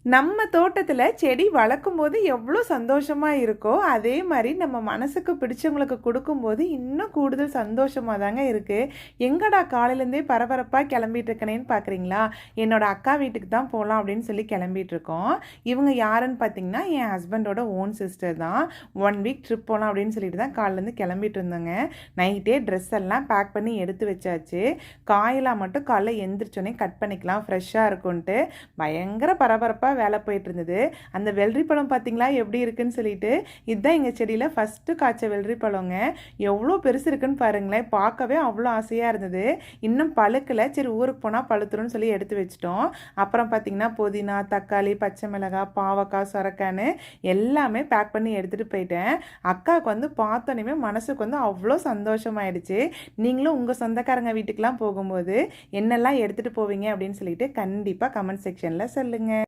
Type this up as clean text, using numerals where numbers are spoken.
நம்ம தோட்டத்தில் செடி வளர்க்கும்போது எவ்வளோ சந்தோஷமாக இருக்கோ அதே மாதிரி நம்ம மனசுக்கு பிடிச்சவங்களுக்கு கொடுக்கும்போது இன்னும் கூடுதல் சந்தோஷமாக தாங்க இருக்குது. எங்கடா காலையிலேருந்தே பரபரப்பாக கிளம்பிட்டு இருக்கனேன்னு பார்க்குறீங்களா? என்னோட அக்கா வீட்டுக்கு தான் போகலாம் அப்படின்னு சொல்லி கிளம்பிட்டு இருக்கோம். இவங்க யாருன்னு பார்த்தீங்கன்னா என் ஹஸ்பண்டோட ஓன் சிஸ்டர் தான். 1 வீக் ட்ரிப் போகலாம் அப்படின்னு சொல்லிட்டு தான் காலையிலேருந்து கிளம்பிட்டு இருந்தோங்க. நைட்டே ட்ரெஸ் எல்லாம் பேக் பண்ணி எடுத்து வச்சாச்சு. காயெல்லாம் மட்டும் காலைல எந்திரிச்சோன்னே கட் பண்ணிக்கலாம் ஃப்ரெஷ்ஷாக இருக்கும்ன்ட்டு பயங்கர பரபரப்பாக வேலை போயிட்டு இருந்தது. அந்த வெள்ளரி பழம் பார்த்தீங்களா எப்படி இருக்குன்னு சொல்லிட்டு, இதுதான் எங்கள் செடியில் ஃபஸ்ட்டு காய்ச்ச வெள்ளரி பழங்க. எவ்வளோ பெருசு இருக்குன்னு பாருங்களேன். பார்க்கவே அவ்வளோ ஆசையாக இருந்தது. இன்னும் பழுக்கலை. சரி ஊருக்கு போனால் பழுத்துருன்னு சொல்லி எடுத்து வச்சிட்டோம். அப்புறம் பார்த்தீங்கன்னா புதினா, தக்காளி, பச்சை மிளகாய், பாவக்காய், சொரக்கான்னு எல்லாமே பேக் பண்ணி எடுத்துகிட்டு போயிட்டேன். அக்காவுக்கு வந்து பார்த்தோன்னே மனசுக்கு வந்து அவ்வளோ சந்தோஷமாயிடுச்சு. நீங்களும் உங்கள் சொந்தக்காரங்க வீட்டுக்கெலாம் போகும்போது என்னெல்லாம் எடுத்துகிட்டு போவீங்க அப்படின்னு சொல்லிட்டு கண்டிப்பாக கமெண்ட் செக்ஷனில் சொல்லுங்கள்.